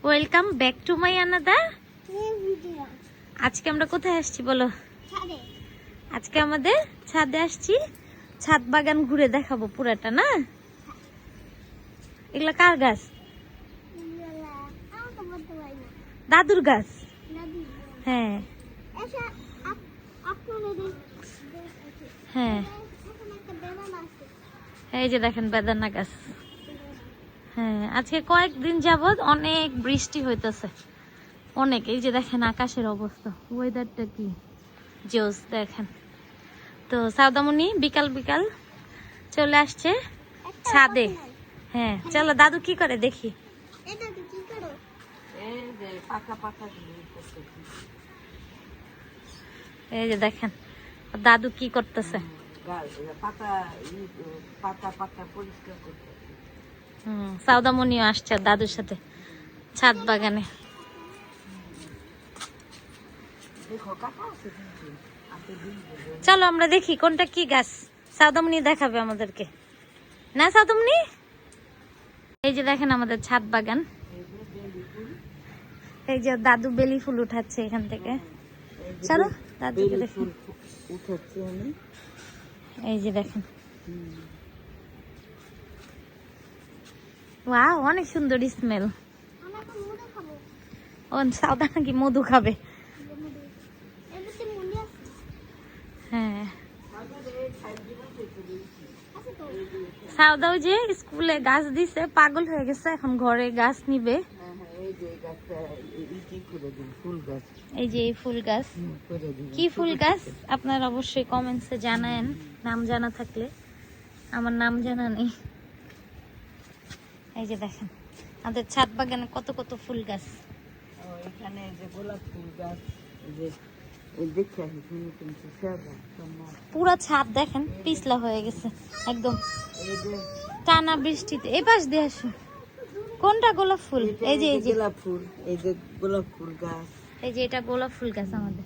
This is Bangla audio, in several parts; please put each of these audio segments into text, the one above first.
Welcome back to my another video. আজকে আমরা কোথায় আসছি বলো? ছাদে। আজকে আমাদের ছাদে আসছি, ছাদ বাগান ঘুরে দেখাবো পুরাটা। না, এগুলা কার গাছ? দাদুর গাছ। হ্যাঁ হ্যাঁ, এই যে দেখেন বেদানা গাছ। হ্যাঁ, আজকে কয়েকদিন যাবত অনেক বৃষ্টি হইতেছে, অনেক। এই যে দেখেন আকাশের অবস্থা, ওয়েদারটা কি জোস দেখেন। তো সাউদামণি বিকাল বিকাল চলে আসছে ছাদে। হ্যাঁ চলো, দাদু কি করে দেখি। এই যে দেখেন দাদু কি করতেছে। সাউদামণিও আসছে দাদুর সাথে ছাদ বাগানে। চলো আমরা দেখি কোনটা কি গাছ। সাউদামণি দেখাবে আমাদেরকে, না সাউদামণি? এই যে দেখেন আমাদের ছাদ বাগান। এই যে দাদু বেলি ফুল উঠাচ্ছে এখান থেকে। চলো দাদুকে দেখি। এই যে দেখেন, ওয়াও, অনেক সুন্দর স্মেল। ও সাউদা নাকি মধু খাবে? হ্যাঁ, সাউদাও যে স্কুলে গাছ দিছে, পাগল হয়ে গেছে, এখন ঘরে গাছ নিবে। এই যে এই ফুল গাছ, কি ফুল গাছ আপনার অবশ্যই কমেন্টসে জানায়েন, নাম জানা থাকলে। আমার নাম জানা নেই। এই যে দেখেন আমাদের ছাদ বাগানে কত কত ফুল গাছ। এখানে যে গোলাপ ফুল গাছ, পুরা ছাদ দেখেন পিছলা হয়ে গেছে একদম টানা বৃষ্টিতে। এই পাশ দিয়ে আসো। কোনটা গোলাপ ফুল? এই যে এই যে গোলাপ ফুল, এই যে গোলাপ ফুল গাছ, এই যে এটা গোলাপ ফুল গাছ আমাদের।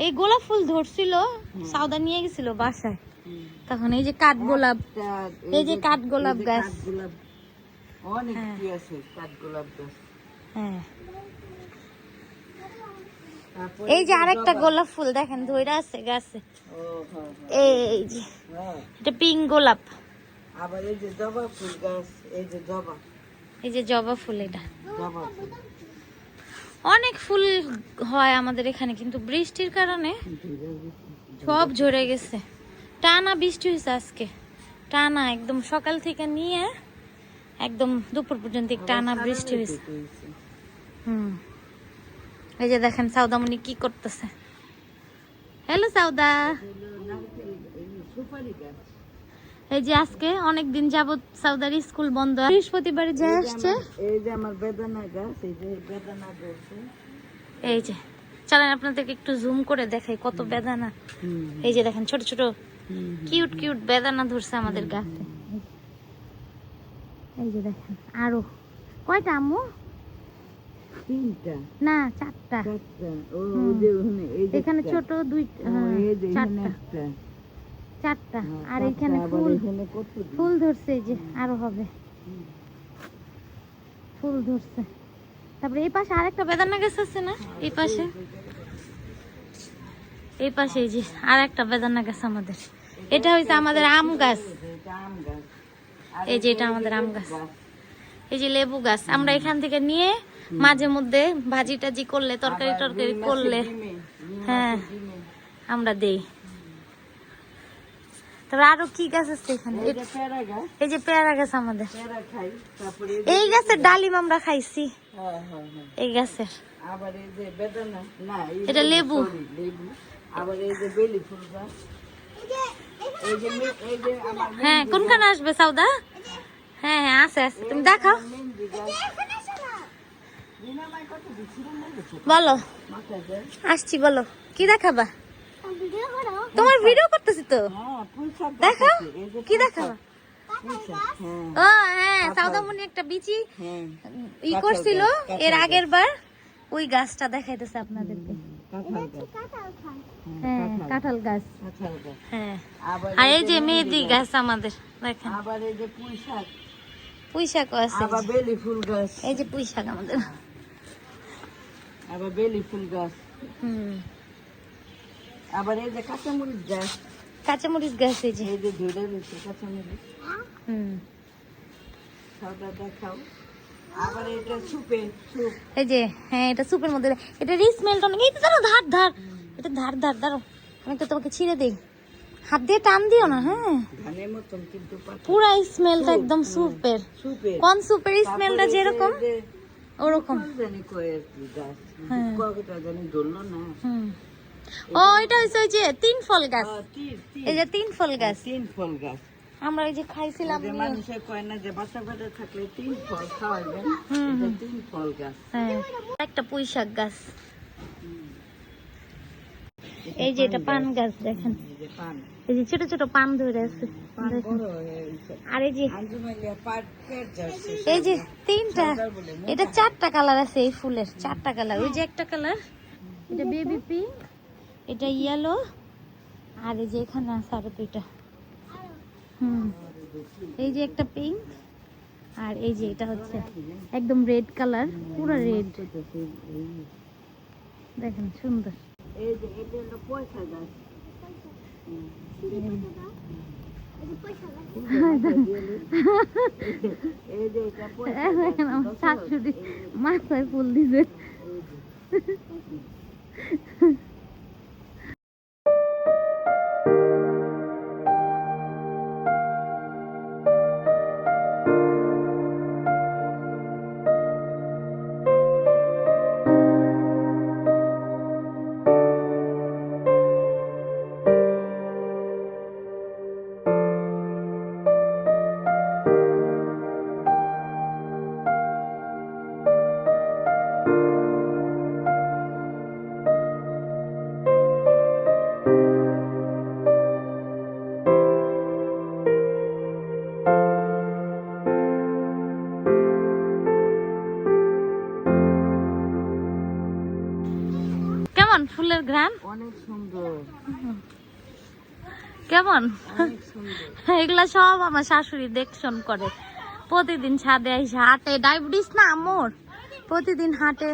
এই গোলাপ ফুল ধরছিল, সাউদা নিয়ে গেছিল বাসায়, তখন এই যে কাঠ গোলাপ, এই যে কাঠ গোলাপ গাছ, অনেক কি আছে কাঠ গোলাপ গাছ। হ্যাঁ, এই যে আরেকটা গোলাপ ফুল দেখেন ধইরা আছে গাছে। এই যে এটা পিঙ্ক গোলাপ। আবার এই যে জবা ফুল গাছ, এই যে জবা, এই যে জবা ফুল, এটা জবা ফুল। অনেক ফুল হয় আমাদের এখানে, কিন্তু বৃষ্টির কারণে সব ঝরে গেছে। টানা বৃষ্টি হয়েছে আজকে, টানা একদম সকাল থেকে নিয়ে একদম দুপুর পর্যন্ত টানা বৃষ্টি হয়েছে। এই যে দেখেন সাউদামণি কি করতেছে। হ্যালো সাউদা। এই যে আজকে অনেক দিন যাবত সাউদার স্কুল বন্ধ, বৃহস্পতিবারে যায় আসছে। এই যে আমার বেদানা গাছ, এই যে বেদানা গাছ। এই যে চলেন আপনাদেরকে একটু জুম করে দেখাই কত বেদানা। এই যে দেখেন ছোট ছোট কিউট কিউট বেদানা ধরছে আমাদের গাছে। এই যে দেখেন আরো কয়টা আম্মু? তিনটা না চারটা। এখানে ছোট চারটা, আর এখানে ফুল ধরছে। এই যে আরো হবে, ফুল ধরছে। তারপরে এই পাশে আরেকটা বেদানা গাছ আছে না, এই পাশে, এই পাশে এই যে আর একটা বেদানা গাছ আমাদের। এটা হইছে আমাদের আম গাছ। এই যে এটা আমাদের আম গাছ। এই যে লেবু গাছ, আমরা এখান থেকে নিয়ে মাঝে মধ্যে ভাজি টাজি করলে, তরকারি টরকারি করলে, হ্যাঁ আমরা দেই। তারপর আরো কি গাছ আছে এখানে? এই যে পেয়ারা গাছ আমাদের। এই গাছের ডালিম আমরা খাইছি, এই গাছের। এটা লেবু। হ্যাঁ কোনখানে আসবে সাউদা? হ্যাঁ হ্যাঁ আছে আছে, তুমি দেখাও। বলো, আসছি, বলো কি দেখাবা? তোমার ভিডিও করতেছি তো, দেখো কি দেখাবা। ও হ্যাঁ, সাউদামণি একটা বিচি ই করছিল এর আগের বার, ওই গাছটা দেখাইতেছে আপনাদেরকে। হ্যাঁ কাঁঠাল গাছ। হ্যাঁ, আর এই যে মেহেদি গাছ আমাদের দেখেন। পুঁই শাকও আছে। আবার বেলি ফুল গাছ, এই যে পুঁই শাক আমাদের। আবার বেলি ফুল গাছ, হুম, আবার এই যে কাঁচামরিচ গাছ, কাঁচামরিচ গাছ এই যে। এই যে ধরে রয়েছে কাঁচামরিচ। হুম, খাওয়া দেখাও। আবার এটা সুপে, সুপ। এই যে হ্যাঁ, এটা সুপের মধ্যে। এটা স্মেলটা অনেক। এই তো ধরো, ধার ধার, এটা ধার ধার ধরো, আমি তো তোমাকে ছিঁড়ে দিই। হাত দিয়ে টান দিও না। হ্যাঁ, ধানের মতন কিন্তু পাতা। পুরা স্মেলটা একদম সুপের। সুপের। কোন সুপের স্মেলটা তারপরে যেরকম যে ওরকম। ফল জানি কয়ের গাছ, হ্যাঁ। কয়েকটা জানি ধরলো না। হুম, ও এটা হচ্ছে ওই যে 3 ফল গাছ। এই যে 3 ফল গাছ, 3 ফল গাছ। আমরা ওই যে খাইছিলাম। যে মানুষের কয় না যে বাচ্চা পেটে থাকলে 3 ফল খাওয়াবেন, এটা 3 ফল গাছ। হ্যাঁ, একটা পুঁই শাক গাছ। এই যে এটা পান গাছ দেখেন, এই যে পান, এই যে ছোট ছোট পান ধরে আছে পান দেখেন। বড় হয়ে গেছে। আর এই যে আঞ্জুমাইলিয়া পাট কেট যাচ্ছে। এই যে 3টা, এটা 4টা কালার আছে এই ফুলের, 4টা কালার। ওই যে একটা কালার, এটা বেবি পিঙ্ক, এটা ইয়েলো, আর এই যে এখানে আছে আরো 2টা। হুম, এই যে একটা পিঙ্ক, আর এই যে এটা হচ্ছে একদম রেড কালার, পুরো রেড। দেখেন সুন্দর। এই যে এটা হলো পয়সা গাছ। এই যে এটা পয়সা গাছ। দেখেন আমার শাশুড়ি মাথায় ফুল দিছে। কেমন ফুলের ঘ্রাণ? অনেক সুন্দর, কেমন? অনেক সুন্দর। এগুলা সব আমার শাশুড়ি দেখশন করে। প্রতিদিন ছাদে আইসা হাটে, ডায়াবেটিস না আমর, প্রতিদিন হাটে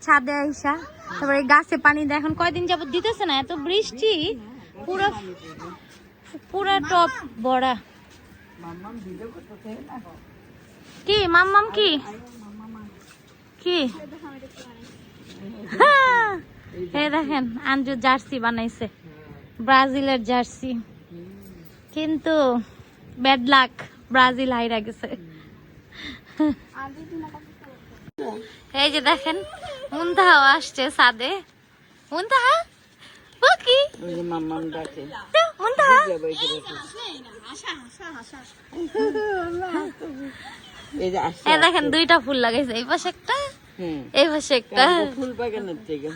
ছাদে আইসা। তারপরে গাছে পানি দেয়। এখন কয়দিন যাবত দিতেছে না, এত বৃষ্টি, পুরো পুরা টপ ভরা। মাম্মাম ভিডিও করতেছে না? কি মাম্মাম কি কি? এই দেখেন আঞ্জু জার্সি বানাইছে, ব্রাজিলের জার্সি, কিন্তু ব্যাড লাক, ব্রাজিল হাইরা গেছে। এই যে দেখেন মুনতাহাও আসছে ছাদে। মুনতাহা ও কি? ওই যে মাম্মাম ডাকে। মুনতাহা যাবে এই যে এই যে আসছে। এই দেখেন 2টা ফুল লাগাইছে, এই পাশে একটা, হুম, এই পাশে একটা, ফুল বাগানের থেকে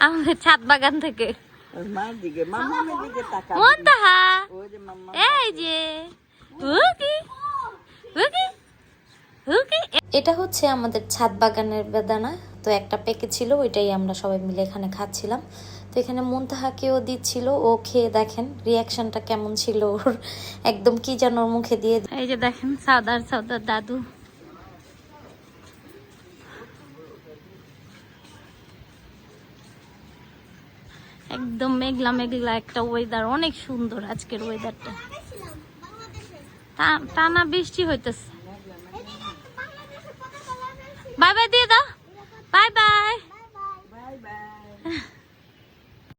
আমাদের ছাদ বাগান থেকে। আর মার দিকে, মাম্মামের দিকে তাকা। মুনতাহা ওই যে মাম্মাম। এই যে উকি উকি উকি। এটা হচ্ছে আমাদের ছাদ বাগানের বেদানা। তো একটা পেকে ছিল, ওইটাই আমরা সবাই মিলে এখানে খাচ্ছিলাম। তো এখানে মুনতাহাকেও দিচ্ছিল, ও খেয়ে দেখেন রিয়াকশনটা কেমন ছিল ওর, একদম কি যেন ওর মুখে দিয়ে। এই যে দেখেন সাউদার দাদু। একদম মেঘলা মেঘলা একটা ওয়েদার, অনেক সুন্দর আজকের ওয়েদারটা। টানা বৃষ্টি হইতেছে। বাই বাই দিয়ে দাও।